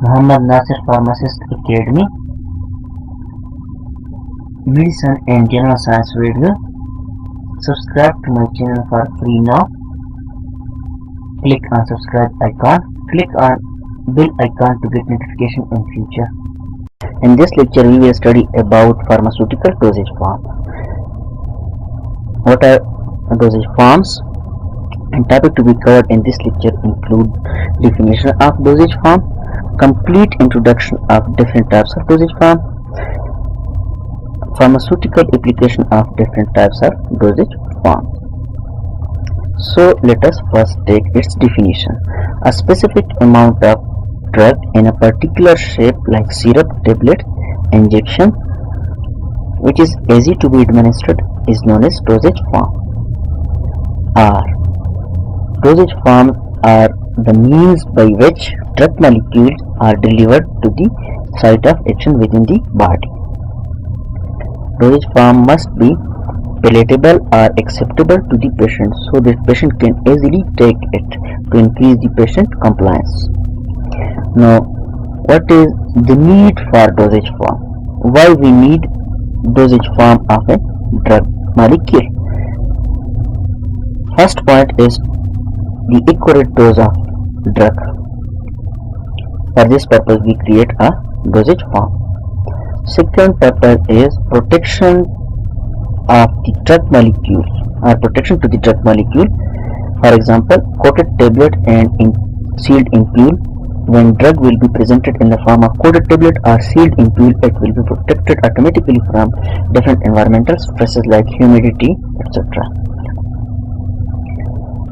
Muhammad Nasir Pharmacist Academy, Medicine and General Science video. Subscribe to my channel for free now. Click on subscribe icon. Click on bell icon to get notification in future. In this lecture we will study about pharmaceutical dosage form. What are dosage forms? And topic to be covered in this lecture include definition of dosage form, complete introduction of different types of dosage form, pharmaceutical application of different types of dosage form. So let us first take its definition. A specific amount of drug in a particular shape like syrup, tablet, injection, which is easy to be administered, is known as dosage form. Dosage forms are the means by which drug molecules are delivered to the site of action within the body. Dosage form must be palatable or acceptable to the patient so that patient can easily take it to increase the patient compliance. Now, what is the need for dosage form? Why we need dosage form of a drug molecule? First point is the accurate dose of drug. For this purpose we create a dosage form. Second purpose is protection of the drug molecule or protection to the drug molecule. For example, coated tablet and sealed ampule. When drug will be presented in the form of coated tablet or sealed ampule, it will be protected automatically from different environmental stresses like humidity, etc.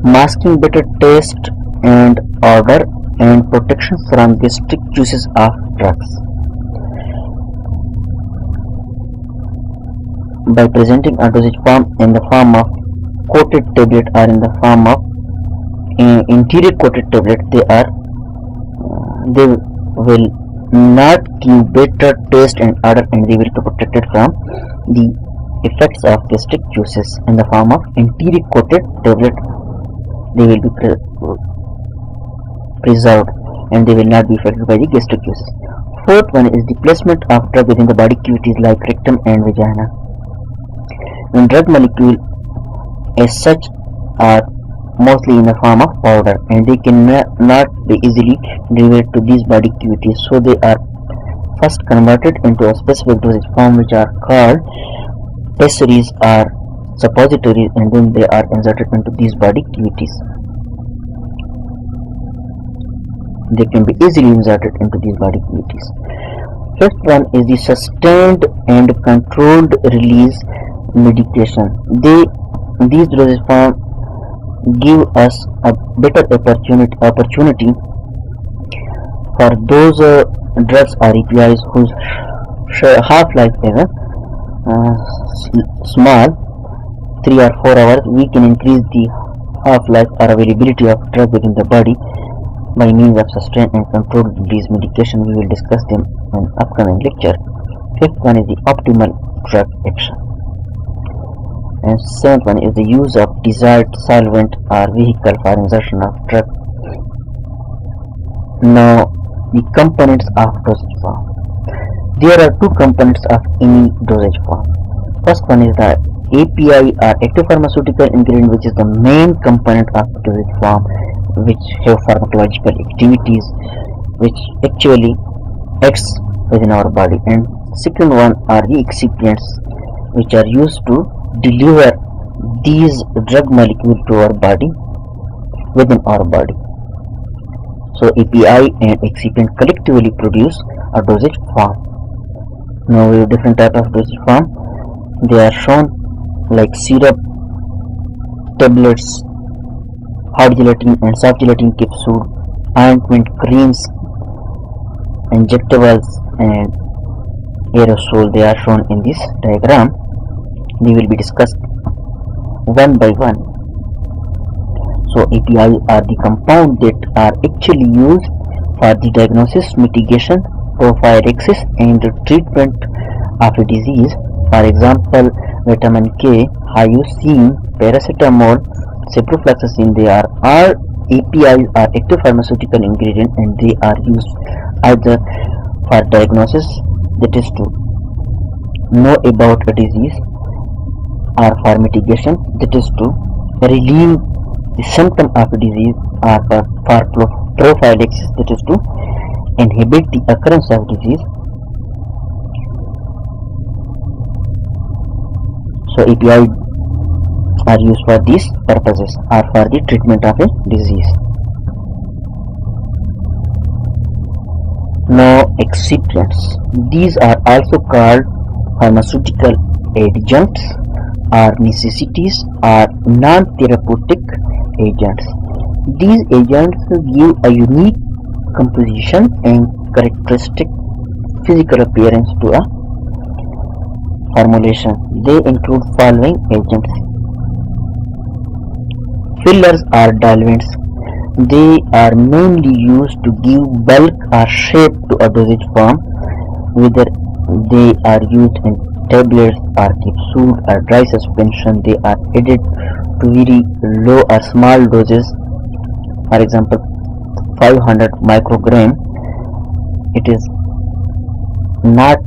Masking better taste and odor and protection from gastric juices of drugs. By presenting a dosage form in the form of coated tablet or in the form of interior coated tablet, they will not give better taste and odor, and they will be protected from the effects of gastric juices. In the form of interior coated tablet, they will be preserved and they will not be affected by the gastric juices. Fourth one is the placement of drug within the body cavities like rectum and vagina. When drug molecule as such are mostly in the form of powder and they cannot be easily delivered to these body cavities, so they are first converted into a specific dosage form which are called pessaries or suppositories, and then they are inserted into these body cavities. They can be easily inserted into these body cavities. Fifth one is the sustained and controlled release medication. These dosage forms give us a better opportunity for those drugs or APIs whose half-life is small, 3 or 4 hours. We can increase the half-life or availability of drug within the body by means of sustained and controlled release medication. We will discuss them in upcoming lecture. Fifth one is the optimal drug action. And seventh one is the use of desired solvent or vehicle for insertion of drug. Now, the components of dosage form. There are two components of any dosage form. First one is the API or active pharmaceutical ingredient, which is the main component of the dosage form, which have pharmacological activities which actually acts within our body. And second one are the excipients, which are used to deliver these drug molecules to our body, within our body. So API and excipient collectively produce a dosage form. Now we have different types of dosage form. They are shown like syrup, tablets, hard gelatin and soft gelatin capsule, ointment, creams, injectables and aerosol. They are shown in this diagram. They will be discussed one by one. So API are the compounds that are actually used for the diagnosis, mitigation, prophylaxis and the treatment of a disease. For example, vitamin K, hyoscine, paracetamol, ciprofloxacin, they are all APIs are active pharmaceutical ingredient and they are used either for diagnosis, that is to know about a disease, or for mitigation, that is to relieve the symptom of a disease, or for prophylaxis, that is to inhibit the occurrence of disease. So API are used for these purposes or for the treatment of a disease. Now excipients. These are also called pharmaceutical agents or necessities or non-therapeutic agents. These agents give a unique composition and characteristic physical appearance to a formulation. They include following agents: fillers or diluents. They are mainly used to give bulk or shape to a dosage form, whether they are used in tablets or capsules or dry suspension. They are added to very low or small doses, for example 500 microgram. It is not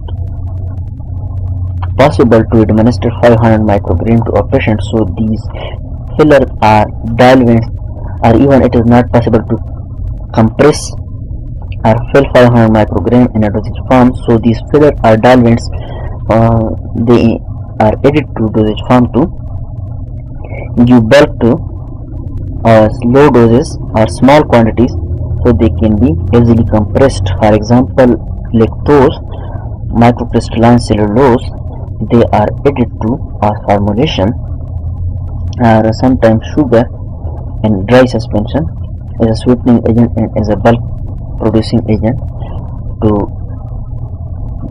possible to administer 500 microgram to a patient, so these fillers or diluents, or even it is not possible to compress or fill 500 microgram in a dosage form, so these fillers or diluents they are added to dosage form to give bulk to low doses or small quantities, so they can be easily compressed. For example, lactose, microcrystalline cellulose, they are added to a formulation, or sometimes sugar and dry suspension as a sweetening agent and as a bulk producing agent to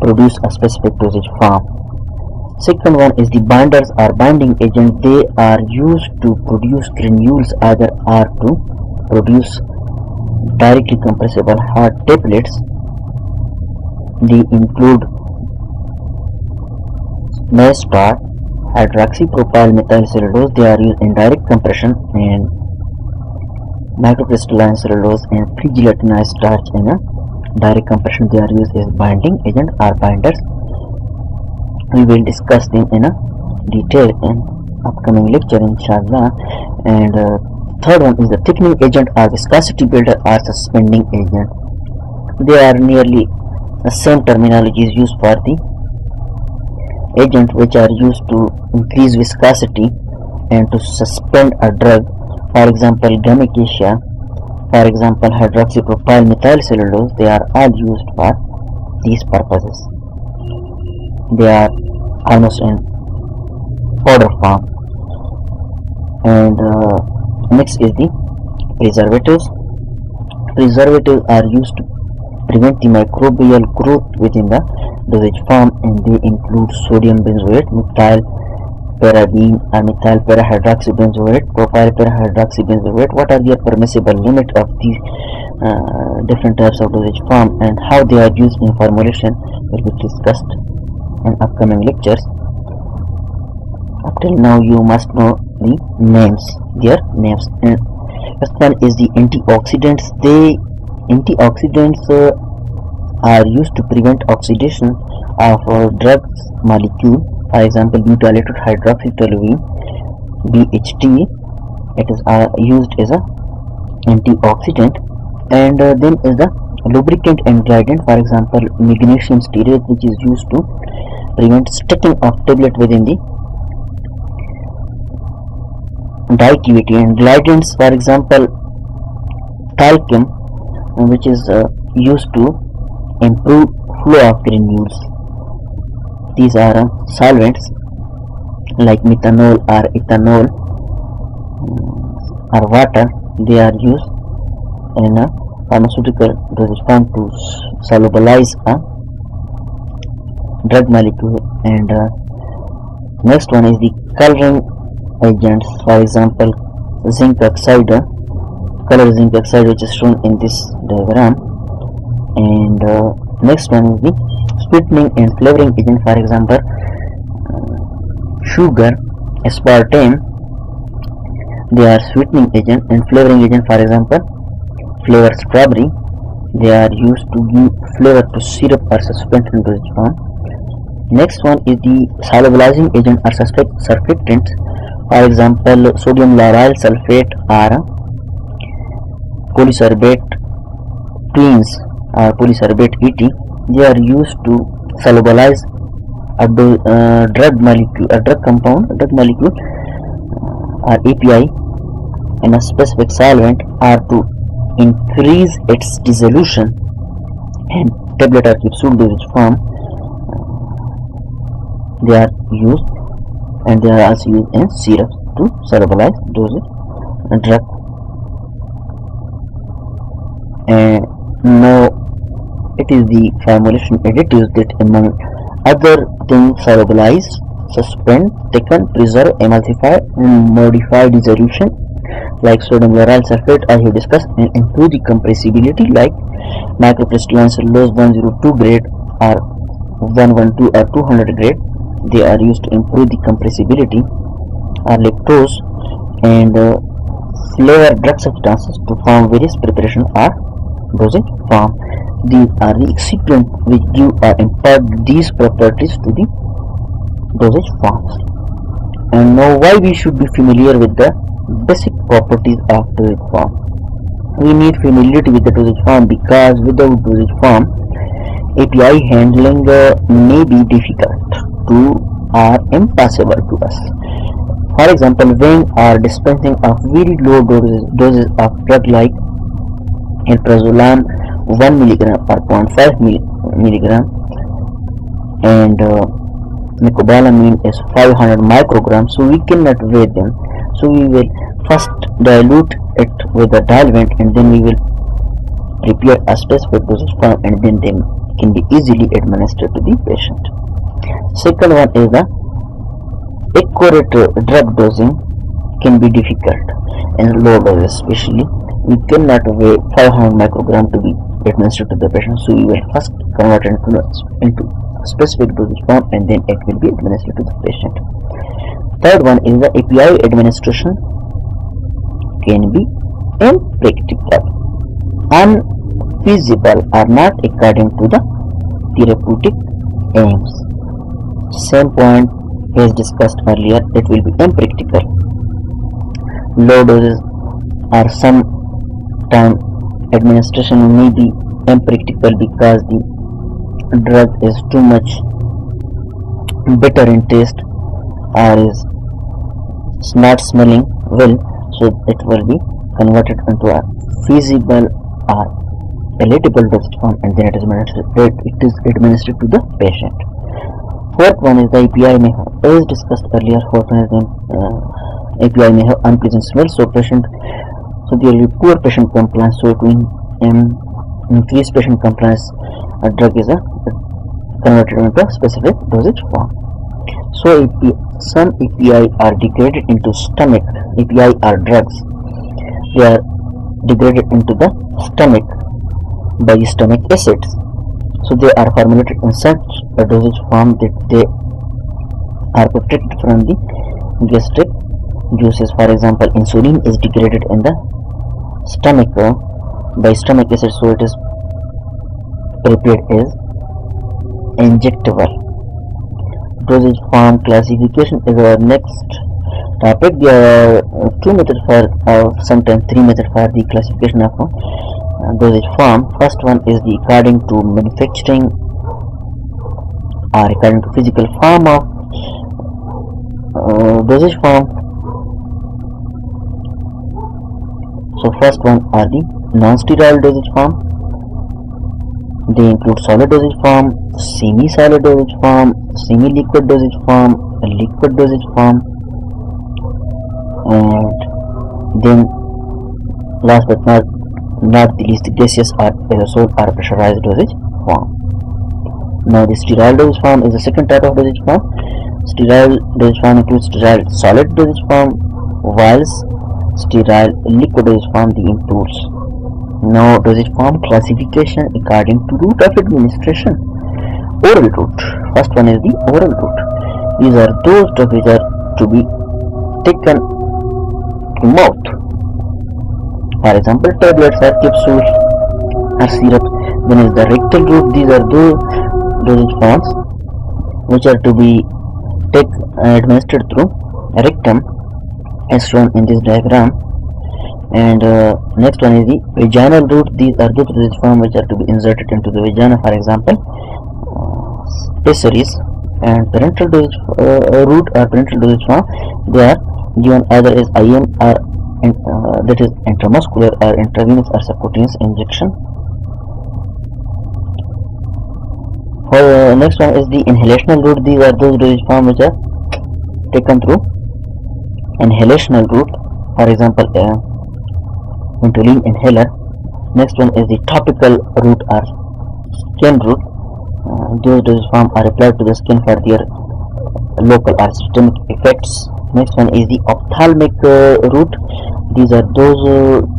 produce a specific dosage form. Second one is the binders or binding agent. They are used to produce granules either or to produce directly compressible hard tablets. They include Mestar, hydroxypropyl methyl cellulose. They are used in direct compression, and microcrystalline cellulose and pre-gelatinized starch in a direct compression. They are used as binding agent or binders. We will discuss them in a detail in upcoming lecture, inshallah. And third one is the thickening agent or viscosity builder or suspending agent. They are nearly the same terminology is used for the agent which are used to increase viscosity and to suspend a drug. For example, gum acacia, for example hydroxypropyl methyl cellulose, they are all used for these purposes. They are almost in powder form. And next is the preservatives. Preservatives are used to prevent the microbial growth within the dosage form, and they include sodium benzoate, methyl parabene or methyl parahydroxybenzoate, propyl parahydroxybenzoate. What are the permissible limit of these different types of dosage form and how they are used in formulation will be discussed in upcoming lectures. Up till now you must know the names, their names. And first one is the antioxidants. Antioxidants are used to prevent oxidation of drugs molecule. For example, butylated hydroxytoluene (BHT). It is used as a antioxidant. And then is the lubricant and gradient. For example, magnesium stearate, which is used to prevent sticking of tablet within the dye cavity. And gradient, for example, talcum, which is used to improve flow of granules. These are solvents like methanol or ethanol or water. They are used in a pharmaceutical dosage form to solubilize a drug molecule. And next one is the coloring agents. For example, zinc oxide, color zinc oxide, which is shown in this diagram. And next one is the sweetening and flavoring agent. For example, sugar, aspartame, they are sweetening agent. And flavoring agent, for example, flavored strawberry They are used to give flavor to syrup or suspension in dosage form. Next one is the solubilizing agent or surfactants. For example, sodium lauryl sulfate or polysorbate cleans or polysorbate ET. They are used to solubilize a drug molecule or API in a specific solvent or to increase its dissolution in tablet or capsule dosage form. They are used, and they are also used in syrups to solubilize dosage drug. And now it is the formulation additives that among other things solubilize, suspend, thicken, preserve, emulsify and modify dissolution like sodium lauryl sulfate as we discussed, and improve the compressibility like microcrystalline cellulose 102 grade or 112 or 200 grade. They are used to improve the compressibility or lactose and flavor drug substances to form various preparation or dosage form. These are the excipients which give or impart these properties to the dosage forms. And now why we should be familiar with the basic properties of dosage form. We need familiarity with the dosage form because without dosage form, API handling may be difficult to or impossible to us. For example, weighing or dispensing of very low doses of drug like alprazolam 1 mg or 0.5 mg and mecobalamin is 500 micrograms, so we cannot weigh them. So we will first dilute it with a diluent and then we will prepare a specific dosage form and then they can be easily administered to the patient. Second one is the accurate drug dosing can be difficult in low doses, especially we cannot weigh 500 microgram to be administered to the patient, so we will first convert it into specific dosage form and then it will be administered to the patient. Third one is the API administration can be impractical, unfeasible or not according to the therapeutic aims. Same point as discussed earlier, it will be impractical. Low doses or some time administration may be impractical because the drug is too much bitter in taste or is not smelling well, so it will be converted into a feasible or palatable dosage form and then it is administered to the patient. Fourth one is the API may have, as discussed earlier, fourth one is the API may have unpleasant smell, so there will be poor patient compliance, so it will increase patient compliance. A drug is converted into a specific dosage form. So some API are degraded into stomach. API are drugs. They are degraded into the stomach by stomach acids. So they are formulated in such a dosage form that they are protected from the gastric juices. For example, insulin is degraded in the stomach by stomach acid, so it is prepared as injectable. Dosage form classification is our next topic. There are two methods for sometimes three methods for the classification of dosage form. First one is the according to manufacturing or according to physical form of dosage form. So first one are the non-sterile dosage form. They include solid dosage form, semi-solid dosage form, semi-liquid dosage form, liquid dosage form, and then last but not the least, gaseous or aerosol or pressurized dosage form. Now the sterile dosage form is the second type of dosage form. Sterile dosage form includes sterile solid dosage form, whilst sterile liquid dosage form the impures. Now dosage form classification according to route of administration. Oral route. First one is the oral route. These are those drugs which are to be taken to mouth. For example, tablets or capsules. or syrup. Then is the rectal route. These are those dosage forms which are to be administered through rectum, as shown in this diagram. And next one is the vaginal route. These are the dosage forms which are to be inserted into the vagina, for example pessaries. And parental dosage route or parental dosage form, they are given either as IM or that is intramuscular or intravenous or subcutaneous injection. For next one is the inhalational route. These are those dosage forms which are taken through inhalational route, for example insulin inhaler. Next one is the topical route or skin route. Those dosage forms are applied to the skin for their local or systemic effects. Next one is the ophthalmic route. These are those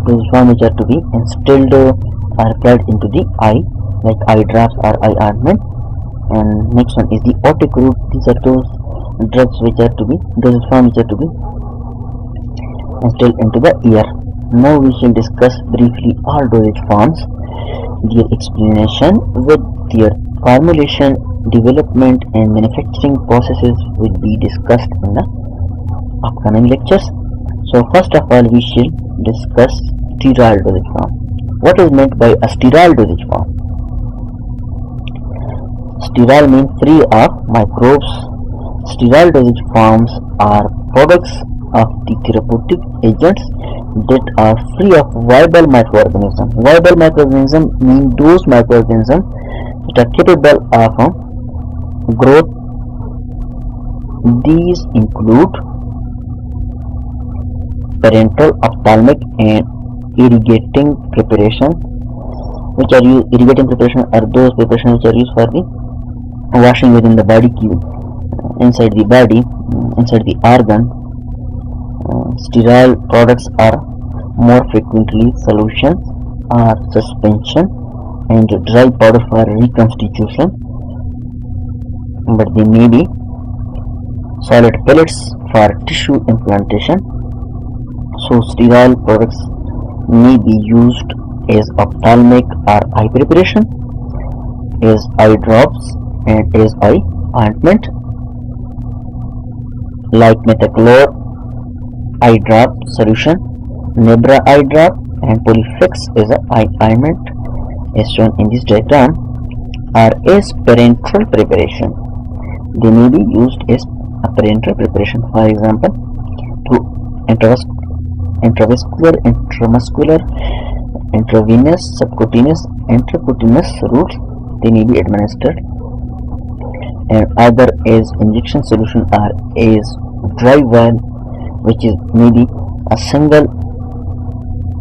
dosage forms which are to be instilled or applied into the eye, like eye drops or eye ointment. And next one is the otic route. These are those drugs which are to be dosage forms which are to be instilled into the ear. Now we shall discuss briefly all dosage forms, their explanation with their formulation, development and manufacturing processes will be discussed in the upcoming lectures. So first of all we shall discuss sterile dosage form. What is meant by a sterile dosage form? Sterile means free of microbes. Sterile dosage forms are products of the therapeutic agents that are free of viable microorganisms. Viable microorganisms mean those microorganisms that are capable of growth. These include parental, ophthalmic and irrigating preparation, which are used. Irrigating preparation are those preparations which are used for the washing within the body, inside the body, inside the organ. Sterile products are more frequently solutions or suspension and dry powder for reconstitution, but they may be solid pellets for tissue implantation. So sterile products may be used as ophthalmic or eye preparation, as eye drops and as eye ointment, like methaclor eye drop solution, Nebra eye drop and Polyfix is an eye ointment, as shown in this diagram, are as parenteral preparation. They may be used as a parenteral preparation, for example through intravascular, intramuscular, intravenous, subcutaneous, intracutaneous routes. They may be administered, and either as injection solution or as dry vial, which is maybe a single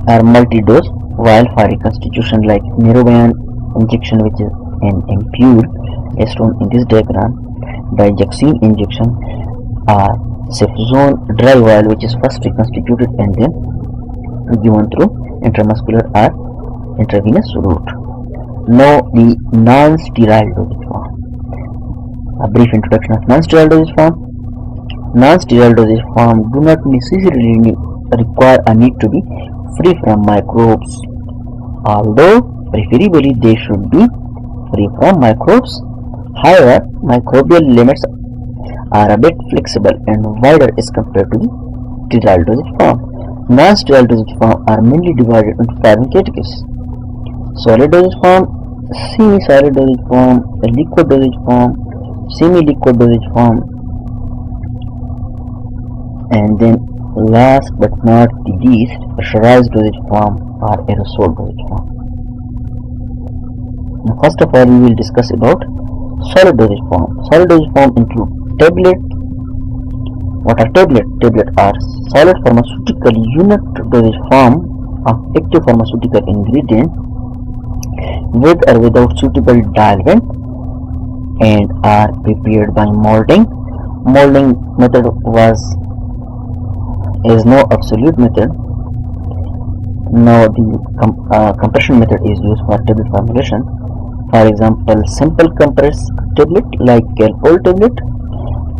or multi-dose vial for reconstitution, like Neroban injection, which is an impure, as shown in this diagram, digoxin injection, or cefzone dry vial, which is first reconstituted and then given through intramuscular or intravenous route. Now the non-sterile dosage form. A brief introduction of non-sterile dosage form. Non-sterile dosage form do not necessarily require a need to be free from microbes, although preferably they should be free from microbes. However, microbial limits are a bit flexible and wider as compared to the sterile dosage form. Non-sterile dosage form are mainly divided into 5 categories: solid dosage form, semi-solid dosage form, liquid dosage form, semi-liquid dosage form, and then last but not the least, pressurized dosage form or aerosol dosage form. Now, first of all, we will discuss about solid dosage form. Solid dosage form include tablet. What are tablet? Tablet are solid pharmaceutical unit dosage form of active pharmaceutical ingredient with or without suitable diluent and are prepared by molding. Molding method is no absolute method. Now the compression method is used for tablet formulation. For example, simple compressed tablet like Calpol tablet,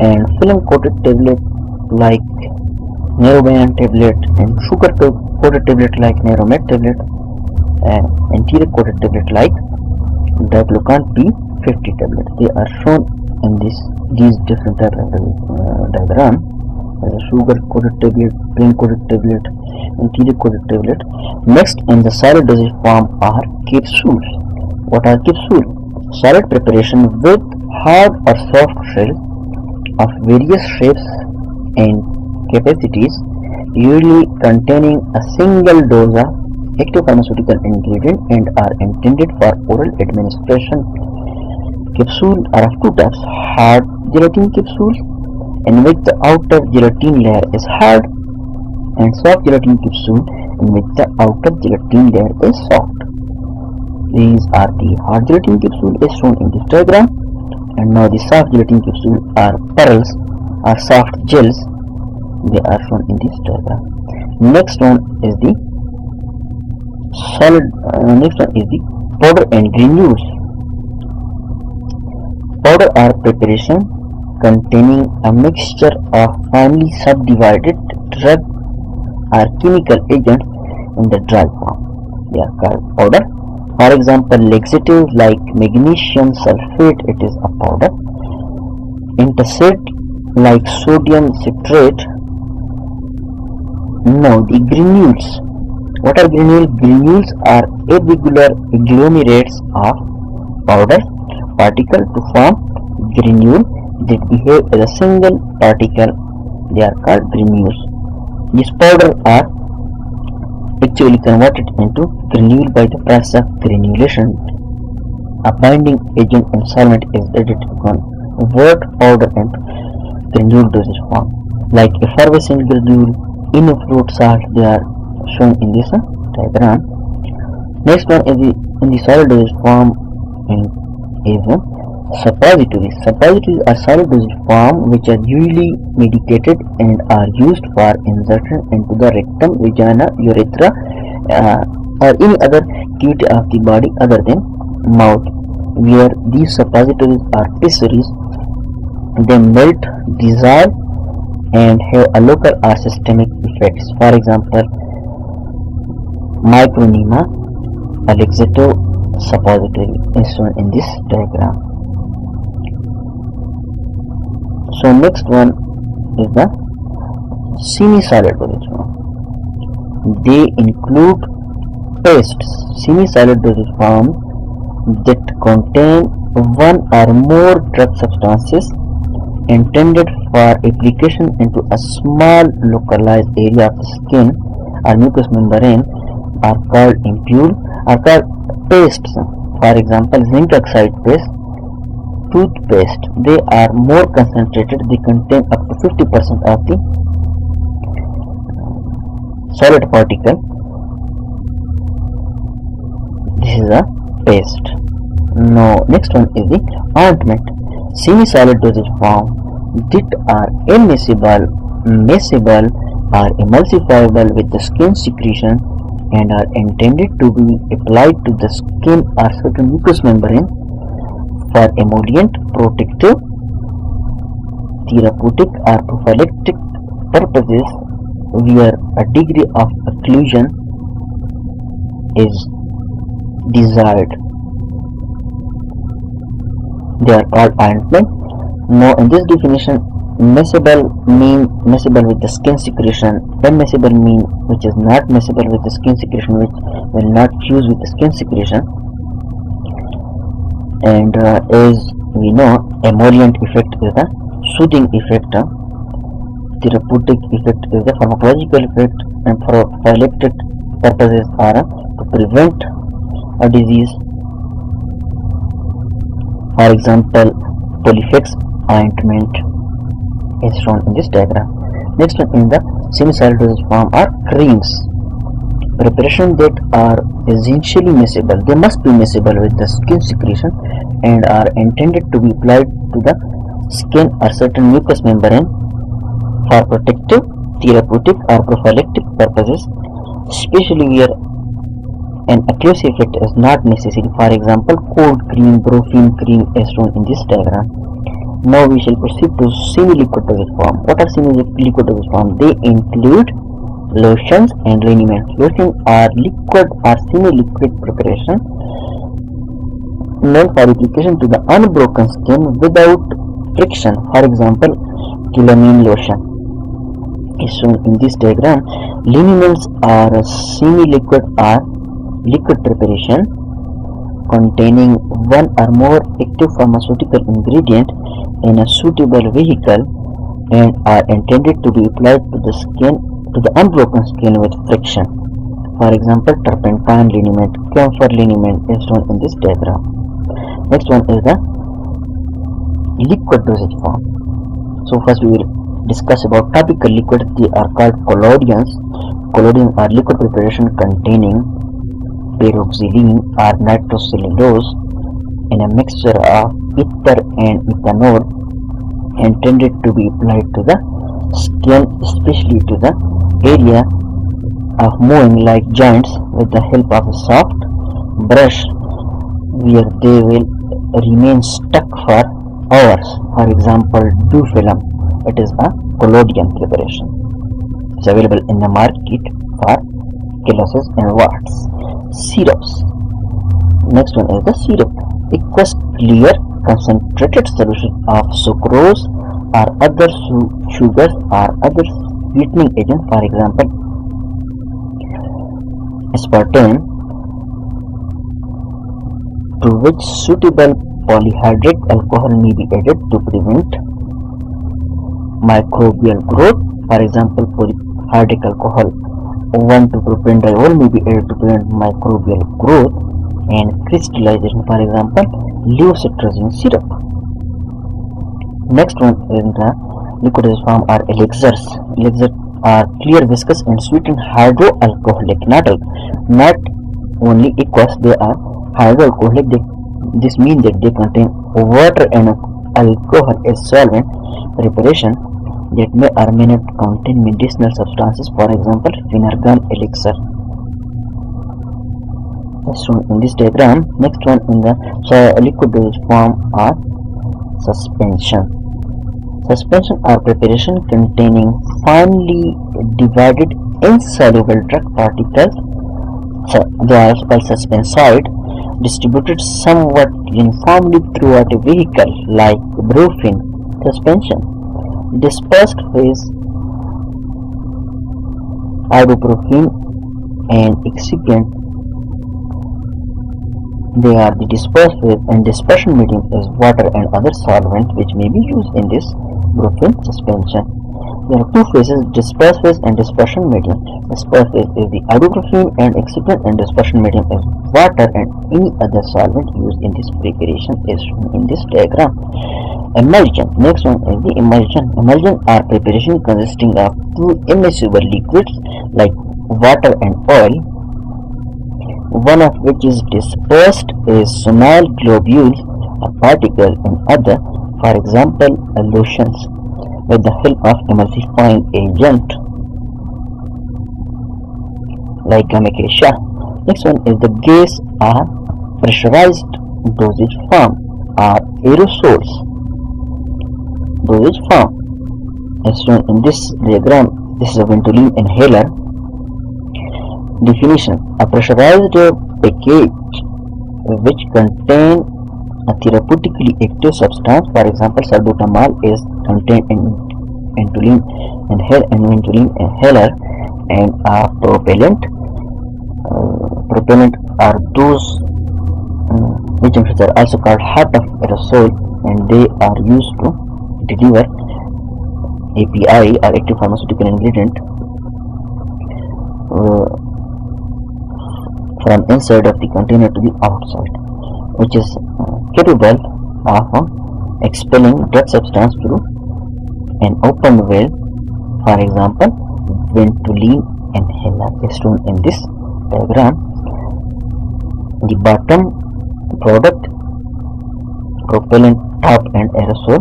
and film coated tablet like Neroban tablet, and sugar coated tablet like Neromet tablet. an anterior coated tablet like Diaglucan P50 tablets. They are shown in these different diagram. Sugar coated tablet, plain coated tablet, anterior coated tablet. Next, in the solid dosage form are capsules. What are capsules? Solid preparation with hard or soft shells of various shapes and capacities, usually containing a single dose of active pharmaceutical ingredient and are intended for oral administration. Capsules are of two types: hard gelatin capsules, in which the outer gelatin layer is hard, and soft gelatin capsule, in which the outer gelatin layer is soft. These are the hard gelatin capsule is shown in this diagram, and now the soft gelatin capsule are pearls or soft gels. They are shown in this diagram. Next one is the powder and granules. Powder are preparation containing a mixture of finely subdivided drug or chemical agents in the dry form. They are called powder. For example, laxatives like magnesium sulfate, it is a powder. Antacid like sodium citrate. Now the granules. What are granules? Granules are irregular agglomerates of powder particle to form granule that behave as a single particle. They are called granules. These powders are actually converted into granule by the process of granulation. A binding agent and solvent is added to convert powder into granule dosage form, like effervescent granule, inofluid salt. They are shown in this diagram. Next one is in the solid dosage form is suppositories. Suppositories are solid dosage form which are usually medicated and are used for insertion into the rectum, vagina, urethra, or any other cavity of the body other than mouth. Where these suppositories are pessaries, they melt, dissolve, and have a local or systemic effects. For example, micronema, a laxative suppository, is shown in this diagram. So next one is the semi-solid dosage form. They include pastes. Semi-solid dosage form that contain one or more drug substances intended for application into a small localized area of the skin or mucous membrane are called pastes. For example, zinc oxide paste, toothpaste. They are more concentrated. They contain up to 50% of the solid particle. This is a paste. Now next one is the ointment. Semi-solid dosage form that are immiscible, miscible, or emulsifiable with the skin secretion and are intended to be applied to the skin or certain mucous membrane for emollient, protective, therapeutic, or prophylactic purposes where a degree of occlusion is desired. They are called ointment. Now in this definition, miscible mean miscible with the skin secretion, immiscible mean which is not miscible with the skin secretion, which will not fuse with the skin secretion. And as we know, emollient effect is the soothing effect, therapeutic effect is the pharmacological effect, and for prophylactic purposes are to prevent a disease. For example, Polyfix ointment is shown in this diagram. Next one in the semi-solid dosage form are creams. Preparation that are essentially miscible. They must be miscible with the skin secretion and are intended to be applied to the skin or certain mucous membrane for protective, therapeutic, or prophylactic purposes, especially where an occlusive effect is not necessary. For example, cold cream, bromphene cream is shown in this diagram. Now we shall proceed to semi-liquid dosage form. What are semi-liquid dosage form? They include Lotions and liniments. Lotions are liquid or semi-liquid preparation meant for application to the unbroken skin without friction. For example, Calamine lotion is shown in this diagram. Liniments are a semi-liquid or liquid preparation containing one or more active pharmaceutical ingredient in a suitable vehicle and are intended to be applied to the unbroken skin with friction. For example, turpentine liniment, camphor liniment is shown in this diagram. Next one is the liquid dosage form. So first we will discuss about topical liquids. They are called collodions. Collodions are liquid preparation containing peroxylene or nitrocellulose in a mixture of ether and ethanol intended to be applied to the skin, especially to the area of mowing like joints, with the help of a soft brush where they will remain stuck for hours. For example, dew film. It is a collodion preparation. It's available in the market for kilos and watts. Syrups. Next one is the syrup. Aqueous clear concentrated solution of sucrose or other sugars or other sweetening agent, for example aspartame, to which suitable polyhydrate alcohol may be added to prevent microbial growth. For example, polyhydrate alcohol 1,2-propanediol may be added to prevent microbial growth and crystallization, for example levocetirizine syrup. Next one in the liquid form are elixirs. Elixirs are clear, viscous and sweetened hydroalcoholic, not only aqueous, they are hydroalcoholic. This means that they contain water and alcohol as solvent preparation that may or may not contain medicinal substances, for example Finnegan elixir as shown in this diagram. Next one in the liquid dosage form are suspension. Suspension are preparation containing finely divided insoluble drug particles. They are also called suspensoid, distributed somewhat uniformly throughout a vehicle like brufen suspension. Dispersed phase ibuprofen and excipient. They are the dispersed phase, and dispersion medium is water and other solvent which may be used in this brufen suspension. There are two phases, dispersed phase and dispersion medium. Dispersed phase is the ibuprofen and excipient, and dispersion medium is water and any other solvent used in this preparation is shown in this diagram. Emulsion. Next one is the emulsion. Emulsion are preparation consisting of two immiscible liquids like water and oil, one of which is dispersed is small globules or particles in other, for example lotions, with the help of emulsifying agent like gamicacia. Next one is the gas or pressurized dosage form or aerosols. Dosage form as shown in this diagram. This is a Ventolin inhaler. Definition: a pressurized package which contain a therapeutically active substance, for example salbutamol is contained in Ventolin inhaler, and a propellant. Propellant are those agents are also called heart of aerosol, and they are used to deliver API or active pharmaceutical ingredient from inside of the container to the outside, which is capable of expelling drug substance through an open valve. For example, Ventolin inhaler is shown in this diagram. The bottom product, propellant, top and aerosol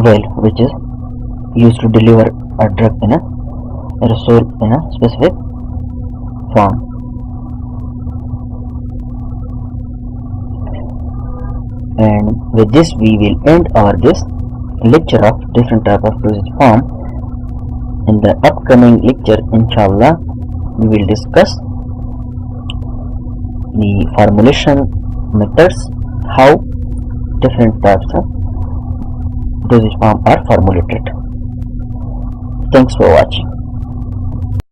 valve, which is used to deliver a drug in a aerosol in a specific form. And with this we will end our this lecture of different type of dosage form. In the upcoming lecture, inshallah, we will discuss the formulation methods, how different types of dosage form are formulated. Thanks for watching.